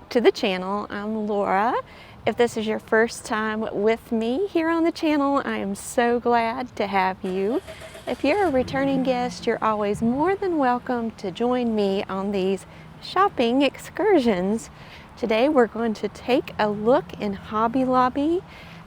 back to the channel. I'm Laura. If this is your first time with me here on the channel, I am so glad to have you. If you're a returning guest, you're always more than welcome to join me on these shopping excursions. Today we're going to take a look in Hobby Lobby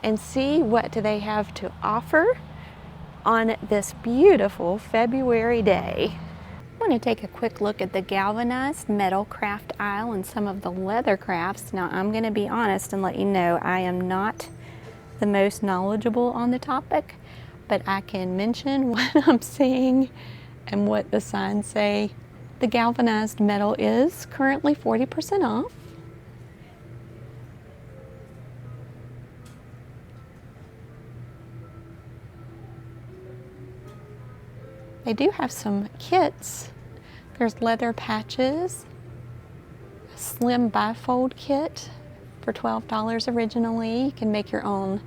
and see what do they have to offer on this beautiful February day. I want to take a quick look at the galvanized metal craft aisle and some of the leather crafts. Now I'm going to be honest and let you know I am not the most knowledgeable on the topic, but I can mention what I'm seeing and what the signs say. The galvanized metal is currently 40% off. They do have some kits. There's leather patches, a slim bifold kit for $12 originally. You can make your own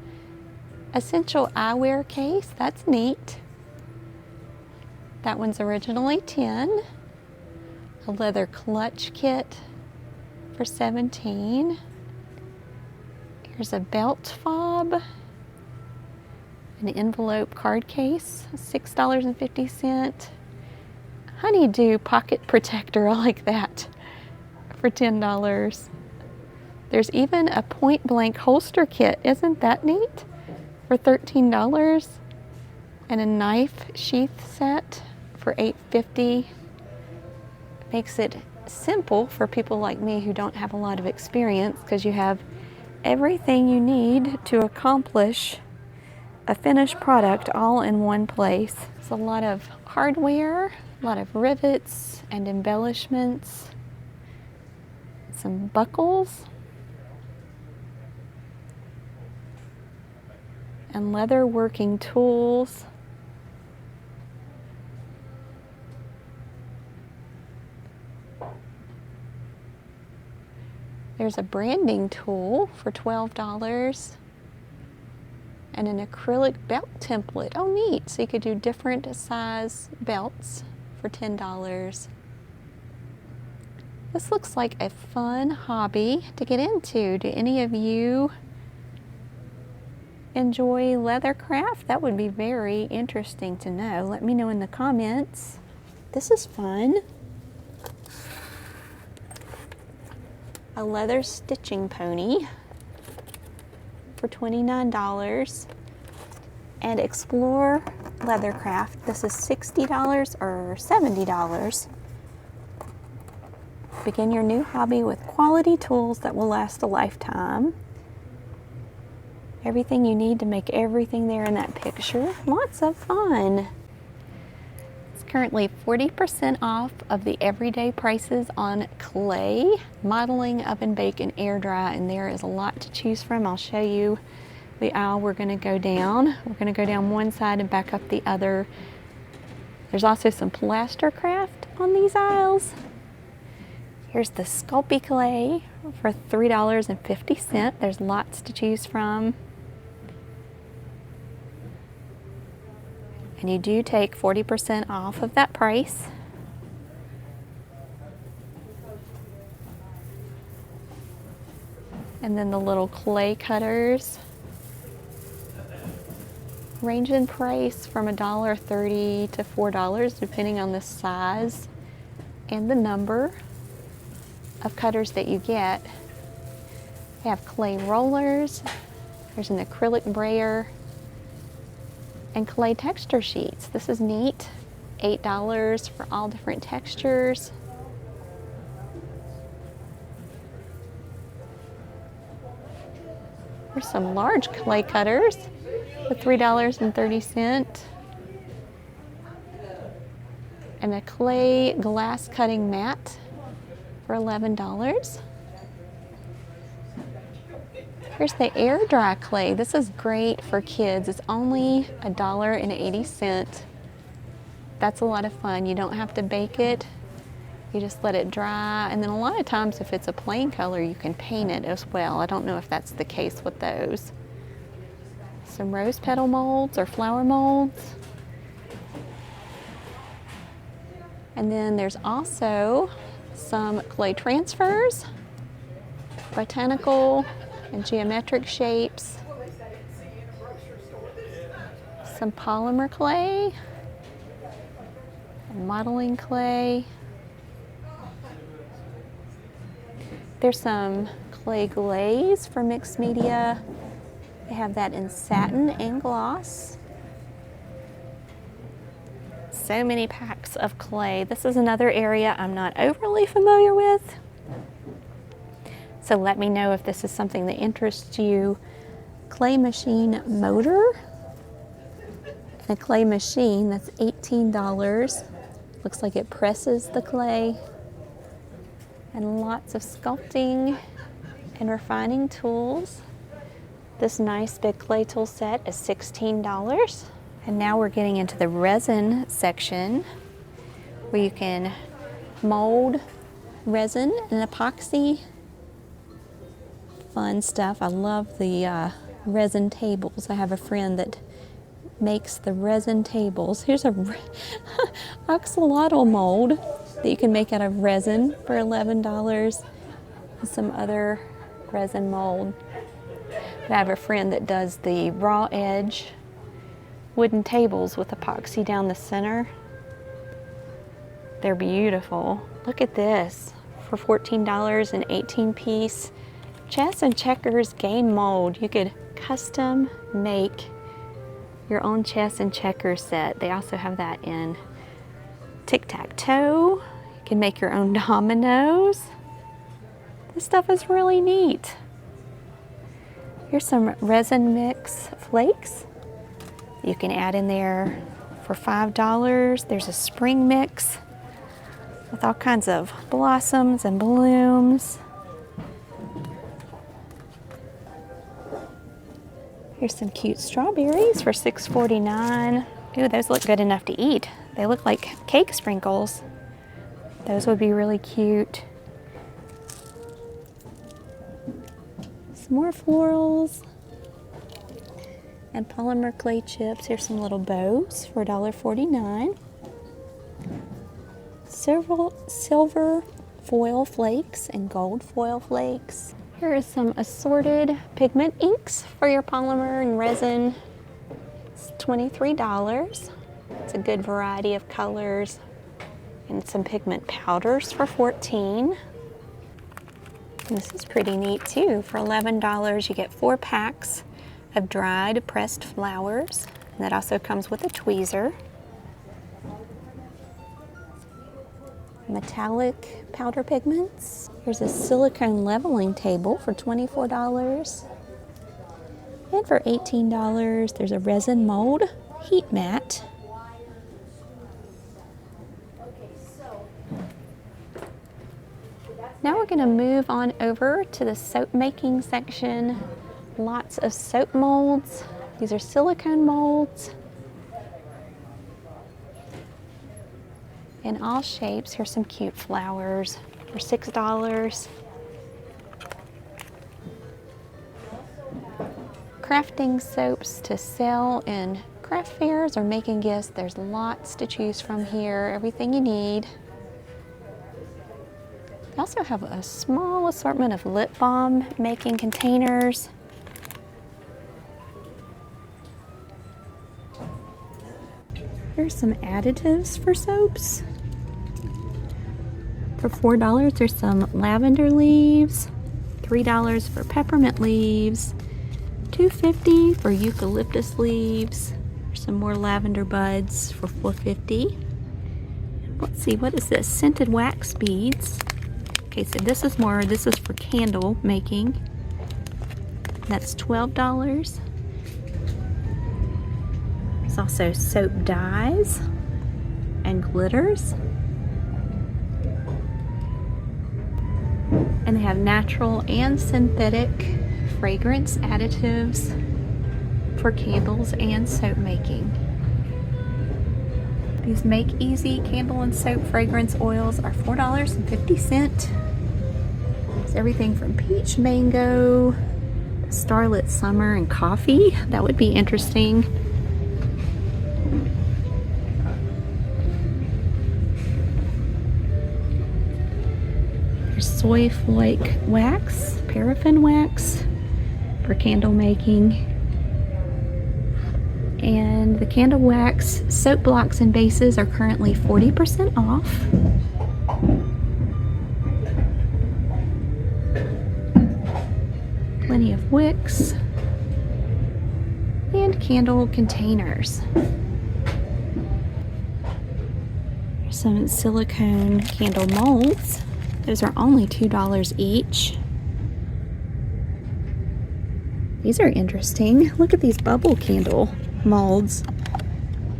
essential eyewear case. That's neat. That one's originally $10. A leather clutch kit for $17. Here's a belt fob. An envelope card case, $6.50. Honeydew pocket protector, I like that, for $10. There's even a point blank holster kit, isn't that neat? For $13. And a knife sheath set for $8.50. Makes it simple for people like me who don't have a lot of experience, because you have everything you need to accomplish a finished product all in one place. It's a lot of hardware, a lot of rivets and embellishments, some buckles, and leather working tools. There's a branding tool for $12. And an acrylic belt template. Oh, neat. So you could do different size belts for $10. This looks like a fun hobby to get into. Do any of you enjoy leather craft? That would be very interesting to know. Let me know in the comments. This is fun. A leather stitching pony for $29. And Explore Leathercraft. This is $60 or $70. Begin your new hobby with quality tools that will last a lifetime. Everything you need to make everything there in that picture. Lots of fun. It's currently 40% off of the everyday prices on clay, modeling, oven bake, and air dry, and there is a lot to choose from. I'll show you the aisle we're going to go down. We're going to go down one side and back up the other. There's also some plaster craft on these aisles. Here's the Sculpey clay for $3.50. There's lots to choose from. And you do take 40% off of that price. And then the little clay cutters range in price from $1.30 to $4, depending on the size and the number of cutters that you get. They have clay rollers. There's an acrylic brayer and clay texture sheets. This is neat. $8 for all different textures. There's some large clay cutters for $3.30. And a clay glass cutting mat for $11. Here's the air dry clay. This is great for kids. It's only $1.80. That's a lot of fun. You don't have to bake it. You just let it dry. And then a lot of times if it's a plain color, you can paint it as well. I don't know if that's the case with those. Some rose petal molds or flower molds. And then there's also some clay transfers. botanical and geometric shapes. Some polymer clay and modeling clay. There's some clay glaze for mixed media. They have that in satin and gloss. So many packs of clay. This is another area I'm not overly familiar with. So let me know if this is something that interests you. Clay machine motor. A clay machine that's $18. Looks like it presses the clay. And lots of sculpting and refining tools. This nice big clay tool set is $16. And now we're getting into the resin section where you can mold resin and epoxy. Fun stuff. I love the resin tables. I have a friend that makes the resin tables. Here's a axolotl mold that you can make out of resin for $11. And some other resin mold. I have a friend that does the raw edge wooden tables with epoxy down the center. They're beautiful. Look at this for $14, an 18-piece chess and checkers game mold. You could custom make your own chess and checkers set. They also have that in tic-tac-toe. You can make your own dominoes. This stuff is really neat. Here's some resin mix flakes you can add in there for $5. There's a spring mix with all kinds of blossoms and blooms. Here's some cute strawberries for $6.49. Ooh, those look good enough to eat. They look like cake sprinkles. Those would be really cute. More florals and polymer clay chips. Here's some little bows for $1.49. Silver foil flakes and gold foil flakes. Here is some assorted pigment inks for your polymer and resin. It's $23. It's a good variety of colors. And some pigment powders for $14. This is pretty neat too. For $11, you get 4 packs of dried pressed flowers. And that also comes with a tweezer. Metallic powder pigments. Here's a silicone leveling table for $24. And for $18, there's a resin mold heat mat. Now we're going to move on over to the soap making section. Lots of soap molds. These are silicone molds. In all shapes. Here's some cute flowers for $6. Crafting soaps to sell in craft fairs or making gifts. There's lots to choose from here. Everything you need. They also have a small assortment of lip balm making containers. Here's some additives for soaps. For $4, there's some lavender leaves, $3 for peppermint leaves, $2.50 for eucalyptus leaves. There's some more lavender buds for $4.50. Let's see, what is this? Scented wax beads. Okay, so this is for candle making. That's $12. There's also soap dyes and glitters. And they have natural and synthetic fragrance additives for candles and soap making. These Make Easy candle and soap fragrance oils are $4.50. It's everything from peach mango, starlit summer, and coffee. That would be interesting. There's soy flake wax, paraffin wax for candle making. And the candle wax soap blocks and bases are currently 40% off. Plenty of wicks and candle containers. There's some silicone candle molds. Those are only $2 each. These are interesting. Look at these bubble candle molds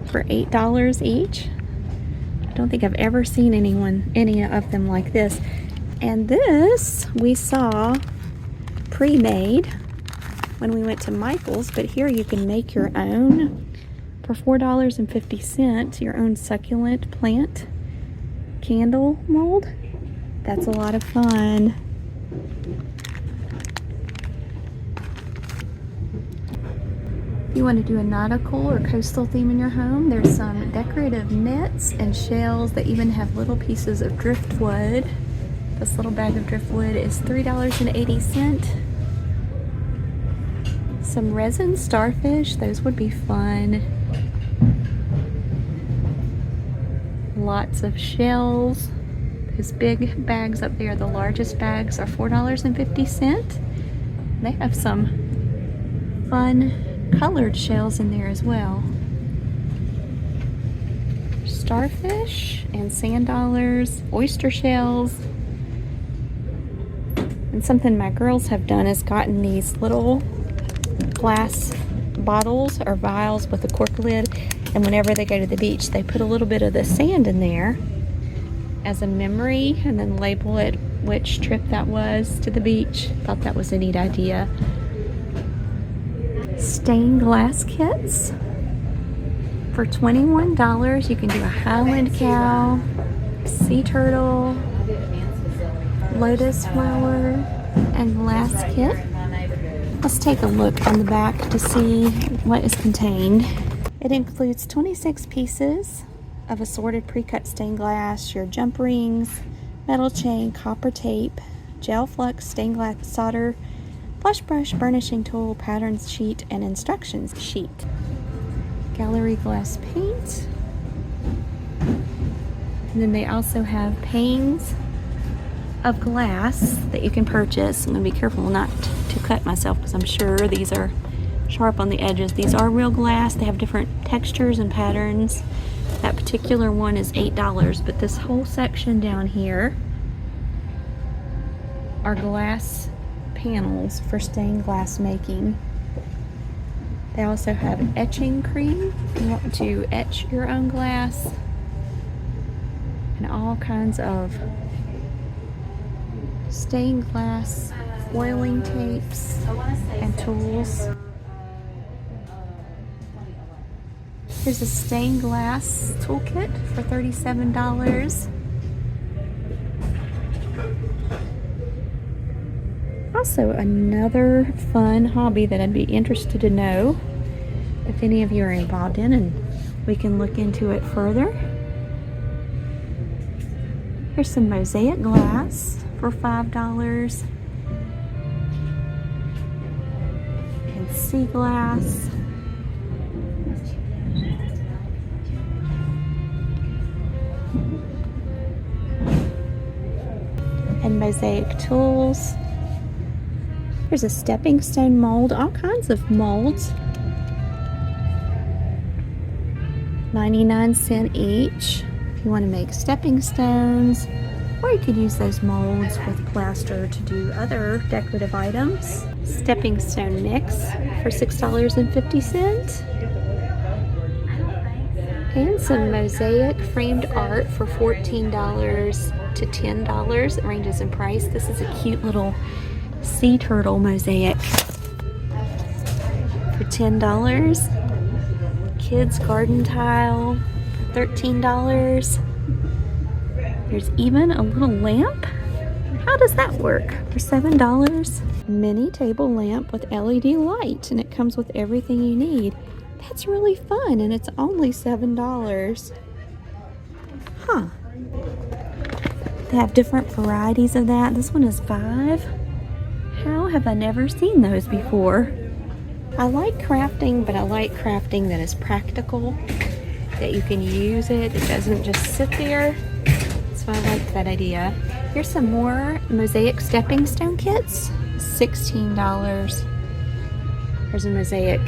for $8 each. I don't think I've ever seen any of them like this. And this we saw pre-made when we went to Michael's, but here you can make your own for $4.50, your own succulent plant candle mold. That's a lot of fun. If you want to do a nautical or coastal theme in your home, there's some decorative nets and shells that even have little pieces of driftwood. This little bag of driftwood is $3.80. Some resin starfish, those would be fun. Lots of shells. Those big bags up there, the largest bags, are $4.50. They have some fun colored shells in there as well. Starfish and sand dollars, oyster shells. And something my girls have done is gotten these little glass bottles or vials with a cork lid, and whenever they go to the beach they put a little bit of the sand in there as a memory and then label it which trip that was to the beach. Thought that was a neat idea. Stained glass kits for $21. You can do a Highland cow, sea turtle, lotus flower, and glass kit. Let's take a look on the back to see what is contained. It includes 26 pieces of assorted pre-cut stained glass, your jump rings, metal chain, copper tape, gel flux, stained glass solder, blush brush, burnishing tool, patterns sheet, and instructions sheet. Gallery glass paint. And then they also have panes of glass that you can purchase. I'm going to be careful not to cut myself because I'm sure these are sharp on the edges. These are real glass. They have different textures and patterns. That particular one is $8, but this whole section down here are glass panels for stained glass making. They also have etching cream if you want to etch your own glass, and all kinds of stained glass foiling tapes and tools. Here's a stained glass toolkit for $37. Also, another fun hobby that I'd be interested to know if any of you are involved in, and we can look into it further. Here's some Mosaic glass for $5, and sea glass. And Mosaic tools. Here's a stepping stone mold, all kinds of molds. 99¢ each if you want to make stepping stones, or you could use those molds with plaster to do other decorative items. Stepping stone mix for $6.50. And some Mosaic framed art for $14 to $10. It ranges in price. This is a cute little sea turtle mosaic for $10. Kids garden tile for $13. There's even a little lamp. How does that work? For $7. Mini table lamp with LED light, and it comes with everything you need. That's really fun, and it's only $7. Huh. They have different varieties of that. This one is 5. How have I never seen those before? I like crafting, but I like crafting that is practical, that you can use it. It doesn't just sit there. So I like that idea. Here's some more Mosaic stepping stone kits. $16. There's a Mosaic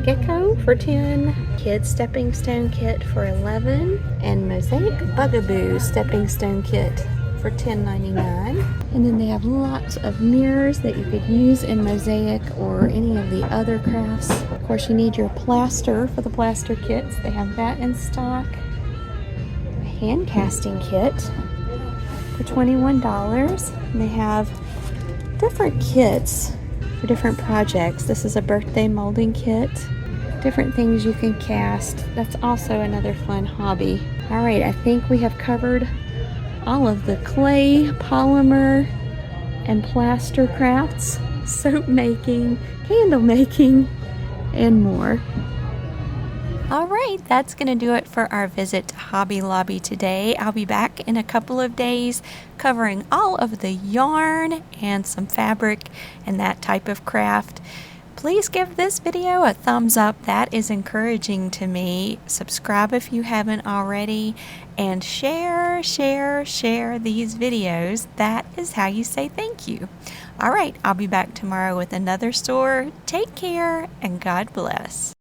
Gecko for 10, Kid Stepping Stone Kit for 11, and Mosaic Bugaboo Stepping Stone Kit for $10.99. And then they have lots of mirrors that you could use in Mosaic or any of the other crafts. Of course, you need your plaster for the plaster kits. They have that in stock. A hand casting kit for $21. And they have different kits for different projects. This is a birthday molding kit. Different things you can cast. That's also another fun hobby. All right, I think we have covered all of the clay, polymer, and plaster crafts, soap making, candle making, and more. All right, that's going to do it for our visit to Hobby Lobby today. I'll be back in a couple of days covering all of the yarn and some fabric and that type of craft. Please give this video a thumbs up. That is encouraging to me. Subscribe if you haven't already, and share these videos. That is how you say thank you. All right, I'll be back tomorrow with another store. Take care and God bless.